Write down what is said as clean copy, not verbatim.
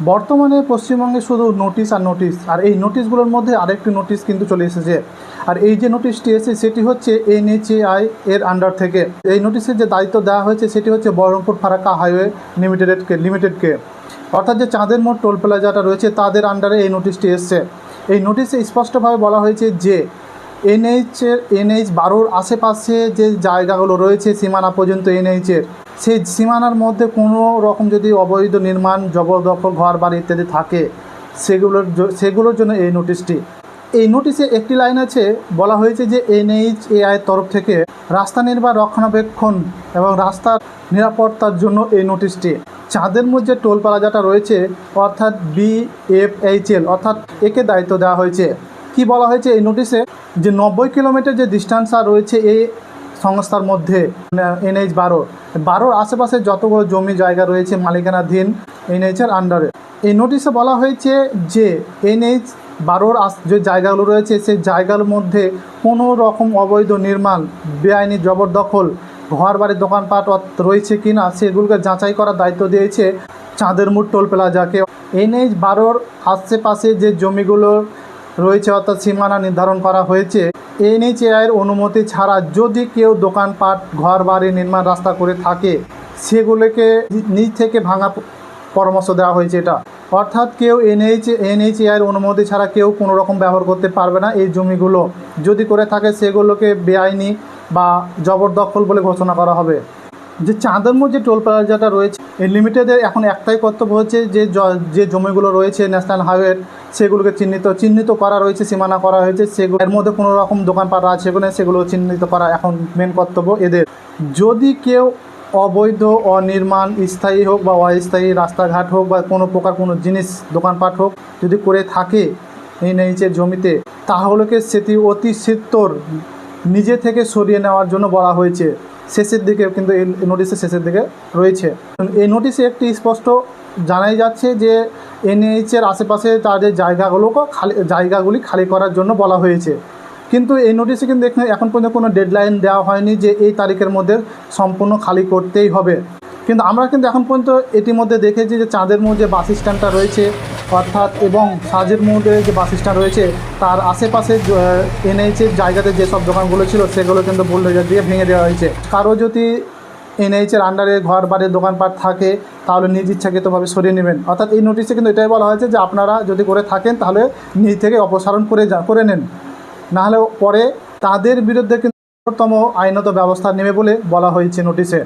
বর্তমানে পশ্চিমবঙ্গে শুধু নোটিশ আর নোটিশ, আর এই নোটিশগুলোর মধ্যে আরেকটি নোটিশ কিন্তু চলে এসেছে। আর এই যে নোটিশটি এসেছে সেটি হচ্ছে NHAI এর আন্ডার থেকে। এই নোটিশের যে দায়িত্ব দেওয়া হয়েছে সেটি হচ্ছে বহরমপুর ফারাক্কা হাইওয়ে লিমিটেডকে, অর্থাৎ যে চাঁদের মোড় টোল প্লাজাটা রয়েছে তাদের আন্ডারে এই নোটিশটি এসছে। এই নোটিশে স্পষ্টভাবে বলা হয়েছে যে NH-12 আশেপাশে যে জায়গাগুলো রয়েছে সীমানা পর্যন্ত NH-এর, সেই সীমানার মধ্যে কোনো রকম যদি অবৈধ নির্মাণ, জবরদখল, ঘর বাড়ি ইত্যাদি থাকে সেগুলোর জন্য এই নোটিশটি। এই নোটিশে একটি লাইন আছে, বলা হয়েছে যে NHAI তরফ থেকে রাস্তা নির্মাণ, রক্ষণাবেক্ষণ এবং রাস্তার নিরাপত্তার জন্য এই নোটিশটি। চাঁদের মোড় যে টোল প্লাজাটা রয়েছে অর্থাৎ BFHL অর্থাৎ একে দায়িত্ব দেওয়া হয়েছে। কি বলা হয়েছে এই নোটিশে, যে 90 কিলোমিটার যে ডিস্টেন্স রয়েছে এই সংস্থার মধ্যে NH-12 আশেপাশে যতগুলো জমি জায়গা রয়েছে মালিকানাধীন NH-এর আন্ডারে। এই নোটিশে বলা হয়েছে যে NH-12 যে জায়গাগুলো রয়েছে সেই জায়গার মধ্যে কোনো রকম অবৈধ নির্মাণ, বেআইনি জবরদখল, ঘর বাড়ি, দোকানপাট রয়েছে কি না সেগুলোকে যাচাই করার দায়িত্ব দিয়েছে চাঁদের মোড় টোল প্লাজাকে। NH-12 আশেপাশে যে জমিগুলো রয়েছে অর্থাৎ সীমানা নির্ধারণ করা হয়েছে, NHAI অনুমতি ছাড়া যদি কেউ দোকানপাট, ঘর বাড়ি, নির্মাণ রাস্তা করে থাকে সেগুলোকে নিজ থেকে ভাঙা পরামর্শ দেওয়া হয়েছে। এটা অর্থাৎ কেউ NHAI অনুমতি ছাড়া কেউ কোনো রকম ব্যবহার করতে পারবে না। এই জমিগুলো যদি করে থাকে সেগুলোকে বেআইনি বা জবরদখল বলে ঘোষণা করা হবে। যে চাঁদের মোড় যে টোল প্লাজাটা রয়েছে এই লিমিটেডের এখন একটাই কর্তব্য হচ্ছে যে জমিগুলো রয়েছে ন্যাশনাল হাইওয়ের সেগুলোকে চিহ্নিত করা রয়েছে, সীমানা করা হয়েছে, সেগুলো এর মধ্যে কোনো রকম দোকানপাট আছে সেগুলো চিহ্নিত করা এখন মেন কর্তব্য এদের। যদি কেউ অবৈধ, অনির্মাণ, স্থায়ী হোক বা অস্থায়ী রাস্তাঘাট হোক বা কোনো প্রকার কোনো জিনিস, দোকানপাট হোক যদি করে থাকে NH-এর জমিতে, তাহলে সেটি অতি সত্বর নিজে থেকে সরিয়ে নেওয়ার জন্য বলা হয়েছে। শেষের দিকে কিন্তু এই নোটিশের শেষের দিকে রয়েছে। এই নোটিশে একটি স্পষ্ট জানাই যাচ্ছে যে NH-এর আশেপাশে তাদের জায়গাগুলি খালি করার জন্য বলা হয়েছে। কিন্তু এই নোটিশে কিন্তু এখন পর্যন্ত কোনো ডেডলাইন দেওয়া হয়নি যে এই তারিখের মধ্যে সম্পূর্ণ খালি করতেই হবে। কিন্তু আমরা কিন্তু এখন পর্যন্ত ইতিমধ্যে দেখেছি যে চাঁদের মোড় যে বাস স্ট্যান্ডটা রয়েছে অর্থাৎ এবং সাজের মোড়ে যে বাস স্ট্যান্ড রয়েছে তার আশেপাশে NH-এর জায়গাতে যেসব দোকানগুলো ছিল সেগুলো কিন্তু বুলডোজার দিয়ে ভেঙে দেওয়া হয়েছে। কারো যদি NH-এর আন্ডারে ঘর বাড়ির দোকানপাট থাকে তাহলে নিজ ইচ্ছাকৃতভাবে সরিয়ে নেবেন। অর্থাৎ এই নোটিশে কিন্তু এটাই বলা হয়েছে যে আপনারা যদি করে থাকেন তাহলে নিজ থেকে অপসারণ করে নেন, নাহলে পরে তাদের বিরুদ্ধে কিন্তু কঠোরতম আইনত ব্যবস্থা নেবে বলে বলা হয়েছে নোটিশে।